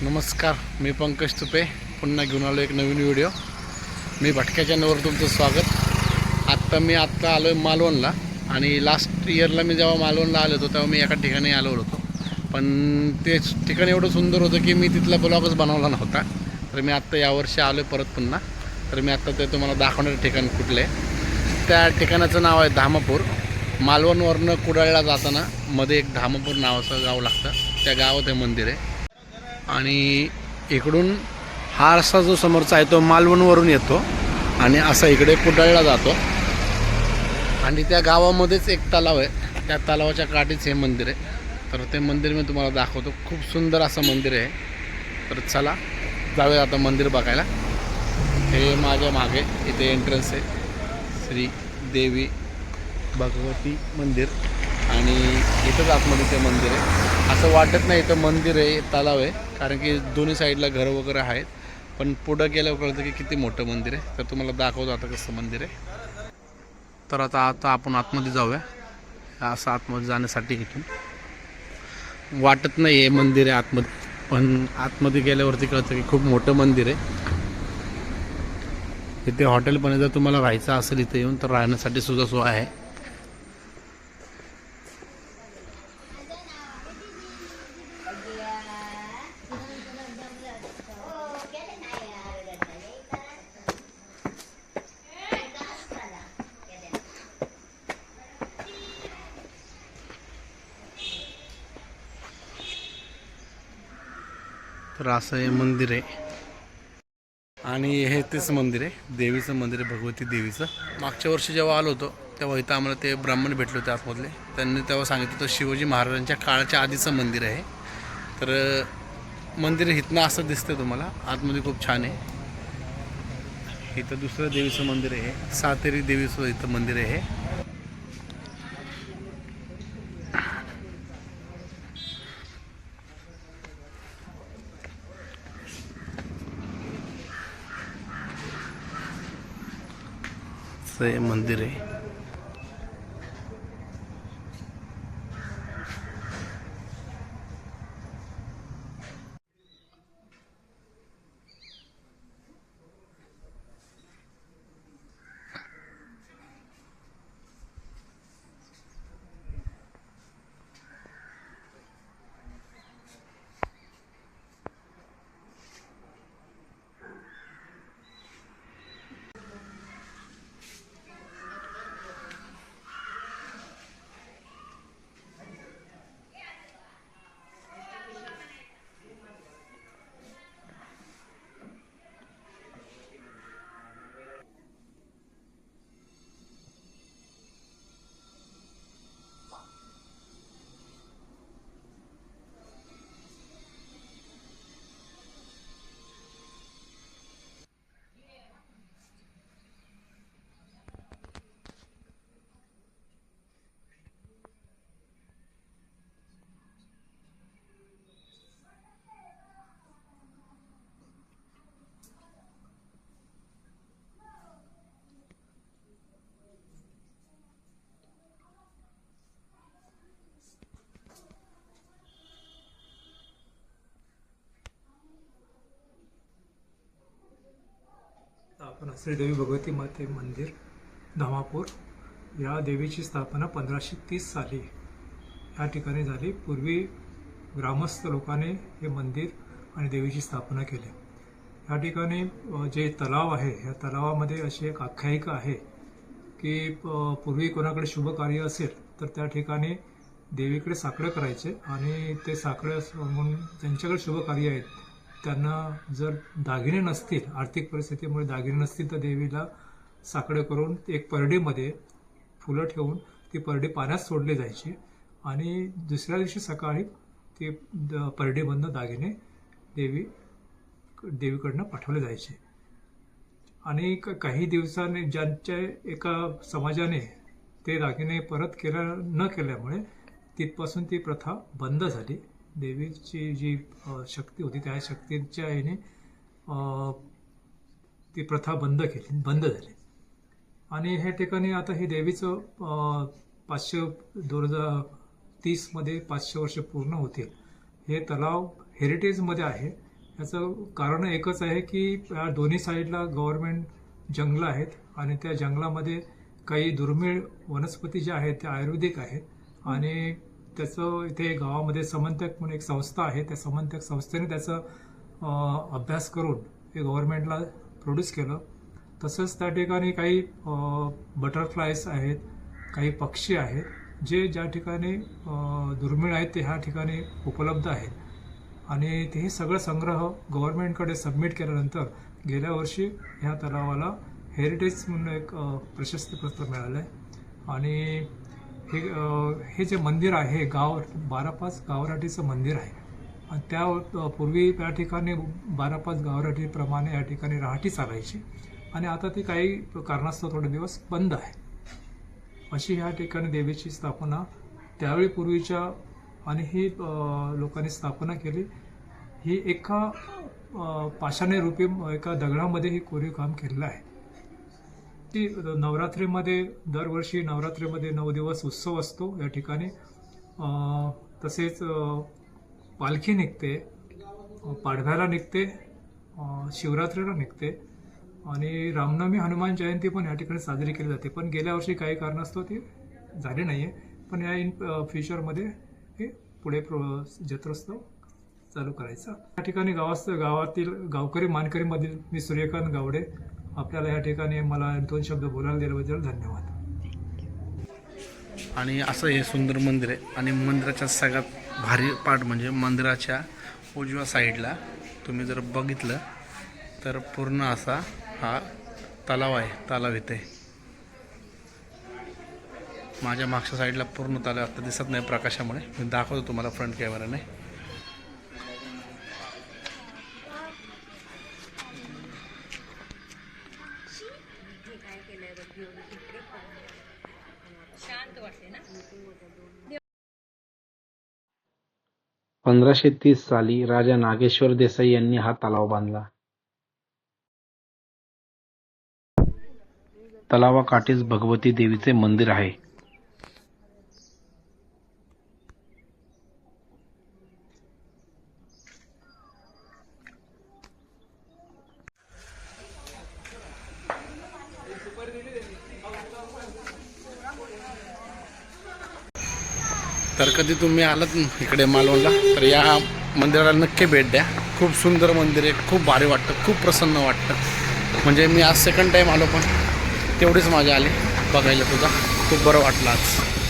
नमस्कार, मी पंकज तुपे पुन्हा घेऊन आलो एक नवीन व्हिडिओ। मी भटक्या चॅनलवर तुमचं स्वागत। आत्ता आलो आहे मालवणला आणि लास्ट इयरला मी जेव्हा मालवणला आलो होतो तेव्हा मी एका ठिकाणी आलो होतो, पण ते ठिकाण एवढं सुंदर होतं की मी तिथला ब्लॉगच बनवला नव्हता। तर मी आत्ता यावर्षी आलो आहे परत पुन्हा। तर मी आत्ता ते तुम्हाला दाखवणारे ठिकाण कुठले, त्या ठिकाणाचं नाव आहे धामापूर। मालवणवरनं कुडाळला जाताना मध्ये एक धामापूर नावाचं गाव लागतं, त्या गावात हे मंदिर आहे। आणि इकडून हा रस्ता जो समोरचा आहे तो मालवणवरून येतो आणि असा इकडे कुडाळला जातो आणि त्या गावामध्येच एक तलाव आहे, त्या तलावाच्या काठीच हे मंदिर आहे। तर ते मंदिर मी तुम्हाला दाखवतो, खूप सुंदर असं मंदिर आहे। तर चला जाऊया आता मंदिर बघायला। हे माझ्या मागे इथे एंट्रन्स आहे, श्री देवी भगवती मंदिर, आणि इथंच आतमध्ये ते मंदिर आहे। असं वाटत नाही इथं मंदिर आहे, तलाव आहे, कारण की दोन्ही साईडला घरं वगैरे आहेत, पण पुढं गेल्यावर कळतं की किती मोठं मंदिर आहे। तर तुम्हाला दाखवतो आता कसं मंदिर आहे। तर आता आपण आतमध्ये जाऊया। असं आतमध्ये जाण्यासाठी इथून वाटत नाही आहे मंदिर आहे आतमध्ये, पण आतमध्ये गेल्यावरती कळतं की खूप मोठं मंदिर आहे। इथे हॉटेल पण जर तुम्हाला राहायचं असेल इथे येऊन तर राहण्यासाठी सुद्धा सोय आहे। तर असं हे मंदिर आहे आणि हे तेच मंदिर आहे, देवीचं मंदिर आहे, भगवती देवीचं। मागच्या वर्षी जेव्हा आलो होतो तेव्हा इथं आम्हाला ते ब्राह्मण भेटले होते आतमधले, त्यांनी तेव्हा सांगितलं होतं शिवाजी महाराजांच्या काळाच्या आधीचं मंदिर आहे। तर मंदिर इथनं असं दिसतं तुम्हाला, आतमध्ये खूप छान आहे। इथं दुसरं देवीचं मंदिर आहे, सातेरी देवीचं इथं मंदिर आहे। हे मंदिर आहे। स्थापना श्रीदेवी भगवती माते मंदिर धामापूर। या देवीची स्थापना 1530 साली या ठिकाणी झाली। पूर्वी ग्रामस्थ लोकांनी हे मंदिर आणि देवीची स्थापना केली। या ठिकाणी जे तलाव आहे, या तलावामध्ये अशी एक आख्यायिका आहे की पूर्वी कोणाकडे शुभ कार्य असेल तर त्या ठिकाणी देवीकडे साकडं करायचे आणि ते साकडं म्हणून ज्यांच्याकडे शुभ कार्य आहेत त्यांना जर दागिने नसतील, आर्थिक परिस्थितीमुळे दागिने नसतील, तर देवीला साकडं करून एक परडीमध्ये फुलं ठेवून ती परडी पाण्यात सोडली जायची आणि दुसऱ्या दिवशी सकाळी ती परडीमधनं दागिने देवीकडनं पाठवले जायचे। आणि काही दिवसांनी ज्यांच्या एका समाजाने ते दागिने परत न केल्यामुळे तिथपासून ती प्रथा बंद झाली। देवीची जी शक्ती होती त्या शक्तीच्या याने ती प्रथा बंद झाली। आणि ह्या ठिकाणी आता हे देवीचं 2030 मध्ये 500 वर्ष पूर्ण होतील। हे तलाव हेरिटेजमध्ये आहे याचं कारण एकच आहे की या दोन्ही साईडला गव्हर्नमेंट जंगलं आहेत आणि त्या जंगलामध्ये काही दुर्मिळ वनस्पती ज्या आहेत त्या आयुर्वेदिक आहेत आणि त्याचं इथे गावामध्ये समंतक म्हणून एक संस्था आहे, त्या समंतक संस्थेने त्याचं अभ्यास करून हे गव्हर्नमेंटला प्रोड्यूस केलं. तसंच त्या ठिकाणी काही बटरफ्लायज आहेत, काही पक्षी आहेत जे ज्या ठिकाणी दुर्मिळ आहेत ते ह्या ठिकाणी उपलब्ध आहेत आणि ते सगळं संग्रह गव्हर्नमेंटकडे सबमिट केल्यानंतर गेल्या वर्षी ह्या तलावाला हेरिटेज म्हणून एक प्रशस्तीपत्र मिळालं आहे. आणि हे जे मंदिर आहे 12-5 गावराटीचं मंदिर आहे आणि त्या पूर्वी त्या ठिकाणी 12-5 गावराटीप्रमाणे या ठिकाणी राहाटी चालायची आणि आता ती काही कारणास्तव थोडे दिवस बंद आहे. अशी ह्या ठिकाणी देवीची स्थापना त्यावेळी पूर्वीच्या आणि ही लोकांनी स्थापना केली. ही एका पाषाणी रूपी एका दगडामध्ये ही कोरीव काम केलेलं आहे. ती नवरात्रीमध्ये दरवर्षी नवरात्रीमध्ये 9 दिवस उत्सव असतो या ठिकाणी. तसेच पालखी निघते, पाडव्याला निघते, शिवरात्रीला निघते आणि रामनवमी हनुमान जयंती पण या ठिकाणी साजरी केली जाते. पण गेल्या वर्षी काही कारणास्तव ती झाली नाही आहे, पण या इन फ्युचरमध्ये हे पुढे जत्रोत्सव चालू करायचा. या ठिकाणी गावातील गावकरी मानकरीमधील मी सूर्यकांत गावडे आपल्याला या ठिकाणी मला 2 शब्द बोलायला दिल्याबद्दल धन्यवाद. आणि असं हे सुंदर मंदिर आहे आणि मंदिराच्या सगळ्यात भारी पार्ट म्हणजे मंदिराच्या उजव्या साईडला तुम्ही जर बघितलं तर पूर्ण असा हा तलाव आहे. तलाव इथे माझ्या मागच्या साईडला पूर्ण तलाव आता दिसत नाही प्रकाशामुळे, मी दाखवतो तुम्हाला फ्रंट कॅमेराने. शांत 1530 साली राजा नागेश्वर देसाई यांनी हा तलाव बांधला. तलावाकाठीच भगवती देवीचे मंदिर आहे. तर कधी तुम्ही आलात इकडे मालवणला तर या मंदिराला नक्की भेट द्या. खूप सुंदर मंदिर आहे, खूप भारी वाटतं, खूप प्रसन्न वाटतं. म्हणजे मी आज सेकंड टाईम आलो पण तेवढीच मजा आली बघायला सुद्धा. खूप बरं वाटलं आज.